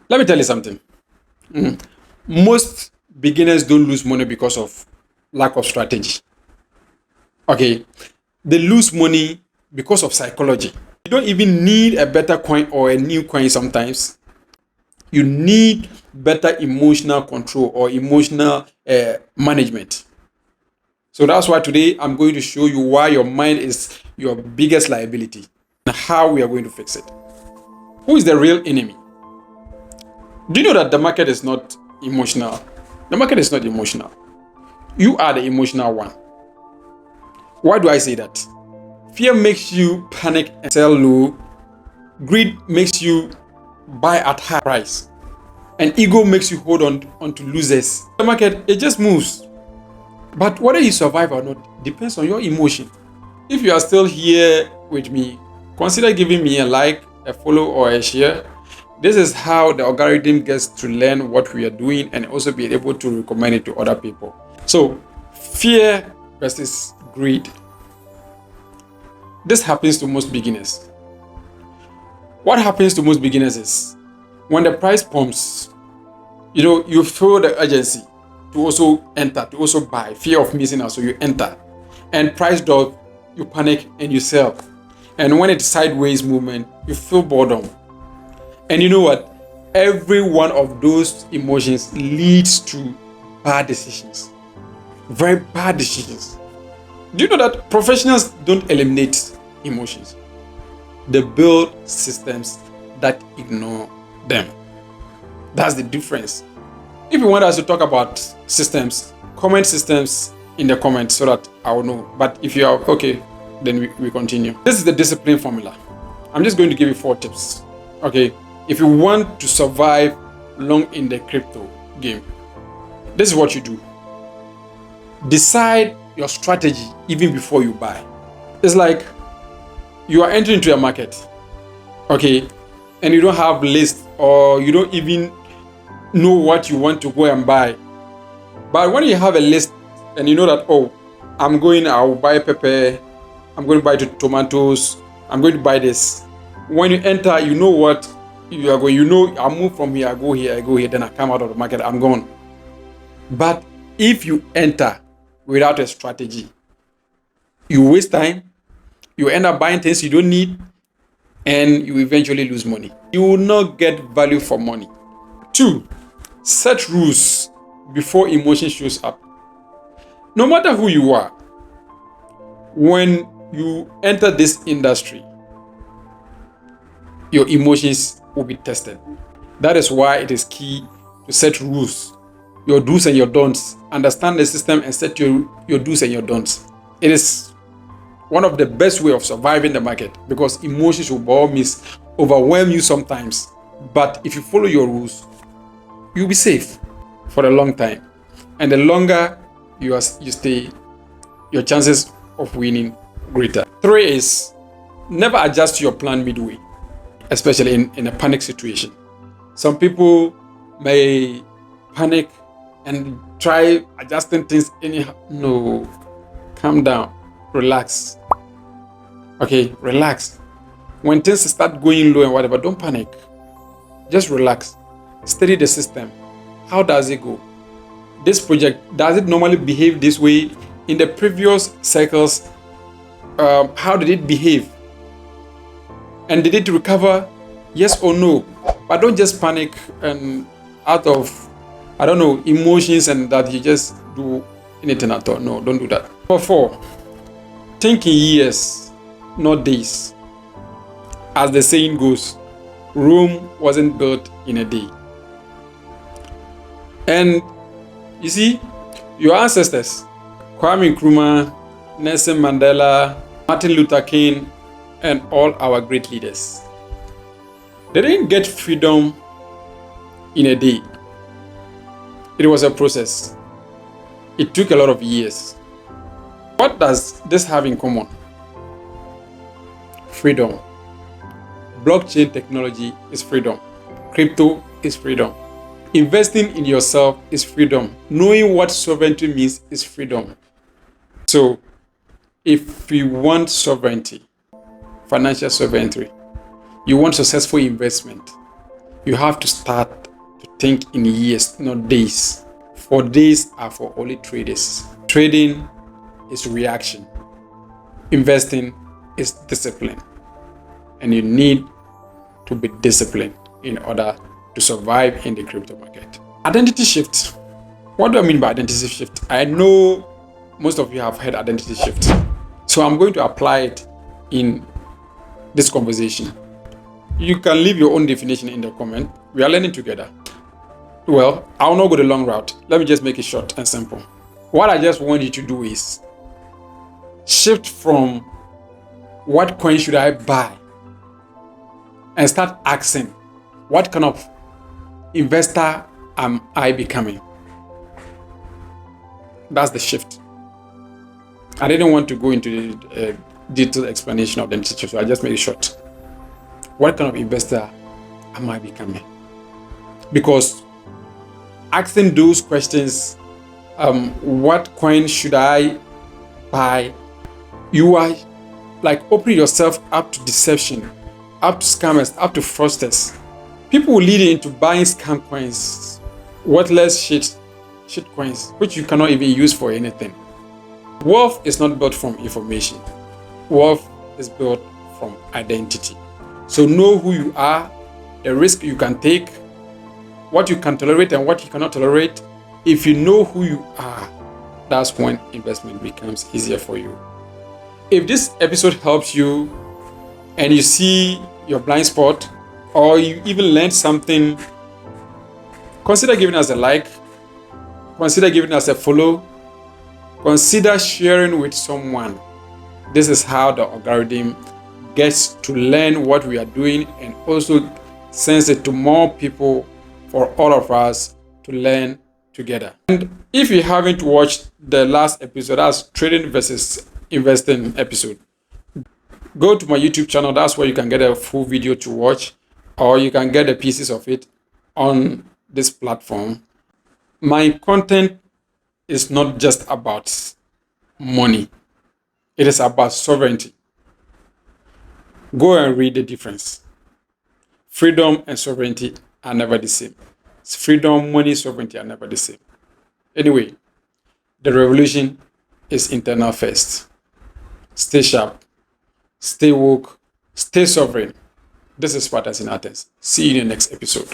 Let me tell you something. Most beginners don't lose money because of lack of strategy. Okay, they lose money because of psychology. You don't even need a better coin or a new coin sometimes. You need better emotional control or emotional management. So that's why today I'm going to show you why your mind is your biggest liability and how we are going to fix it. Who is the real enemy? Do you know that the market is not emotional? The market is not emotional. You are the emotional one. Why do I say that? Fear makes you panic and sell low. Greed makes you buy at high price. And ego makes you hold on to losers. The market, it just moves. But whether you survive or not depends on your emotion. If you are still here with me, consider giving me a like, a follow, or a share. This is how the algorithm gets to learn what we are doing and also be able to recommend it to other people. So, fear versus greed. This happens to most beginners. What happens to most beginners is when the price pumps, you feel the urgency to also enter, to also buy, fear of missing out, so you enter. And price drop, you panic and you sell. And when it's sideways movement, you feel boredom. And you know what? Every one of those emotions leads to bad decisions. Very bad decisions. Do you know that professionals don't eliminate emotions? They build systems that ignore them. That's the difference. If you want us to talk about systems, comment systems in the comments so that I will know. But if you are okay, then we continue. This is the discipline formula. I'm just going to give you 4 tips. Okay. If you want to survive long in the crypto game, this is what you do. Decide your strategy even before you buy. It's like you are entering into a market, okay, and you don't have list or you don't even know what you want to go and buy. But when you have a list and you know that, I'll buy pepper, I'm going to buy tomatoes, I'm going to buy this. When you enter, you know what you are going, I move from here, I go here, then I come out of the market, I'm gone. But if you enter without a strategy, you waste time, you end up buying things you don't need, and you eventually lose money. You will not get value for money. 2, set rules before emotion shows up. No matter who you are, when you enter this industry, your emotions will be tested. That is why it is key to set rules, your do's and your don'ts. Understand the system and set your do's and your don'ts. It is one of the best way of surviving the market because emotions will by all means overwhelm you sometimes. But if you follow your rules, you'll be safe for a long time. And the longer you stay, your chances of winning greater. 3 is never adjust your plan midway, especially in a panic situation. Some people may panic and try adjusting things anyhow. No, calm down, relax. Okay, relax. When things start going low and whatever, don't panic. Just relax. Study the system. How does it go? This project, does it normally behave this way? In the previous cycles, how did it behave? And did it recover? Yes or no? But don't just panic and out of, emotions and that you just do anything at all. No, don't do that. Number 4, think in years, not days. As the saying goes, Rome wasn't built in a day. And you see, your ancestors, Kwame Nkrumah, Nelson Mandela, Martin Luther King, and all our great leaders, they didn't get freedom in a day. It was a process. It took a lot of years. What does this have in common? Freedom. Blockchain technology is freedom. Crypto is freedom. Investing in yourself is freedom. Knowing what sovereignty means is freedom. So, if you want sovereignty, financial sovereignty, you want successful investment, You have to start to think in years, not days. For days are for only traders. Trading is reaction. Investing is discipline. And you need to be disciplined in order to survive in the crypto market. Identity shift. What do I mean by identity shift? I know most of you have heard identity shift. So I'm going to apply it in this conversation. You can leave your own definition in the comment. We are learning together. Well, I'll not go the long route. Let me just make it short and simple. What I just want you to do is shift from what coin should I buy and start asking, what kind of investor am I becoming? That's the shift. I didn't want to go into the detailed explanation of the identity, so I just made it short. What kind of investor am I becoming? Because asking those questions, what coin should I buy? You are like opening yourself up to deception, up to scammers, up to fraudsters. People will lead you into buying scam coins, worthless shit coins, which you cannot even use for anything. Wealth is not built from information. Wealth is built from identity. So know who you are, the risk you can take, what you can tolerate and what you cannot tolerate. If you know who you are, that's when investment becomes easier for you. If this episode helps you and you see your blind spot or you even learned something, consider giving us a like, consider giving us a follow, consider sharing with someone. This is how the algorithm gets to learn what we are doing and also sends it to more people for all of us to learn together. And if you haven't watched the last episode, that's trading versus investing episode, go to my YouTube channel. That's where you can get a full video to watch, or you can get the pieces of it on this platform. My content is not just about money. It is about sovereignty. Go and read the difference. Freedom and sovereignty are never the same. Freedom, money, sovereignty are never the same. Anyway, the revolution is internal first. Stay sharp, stay woke, stay sovereign. This is Spartans in Athens. See you in the next episode.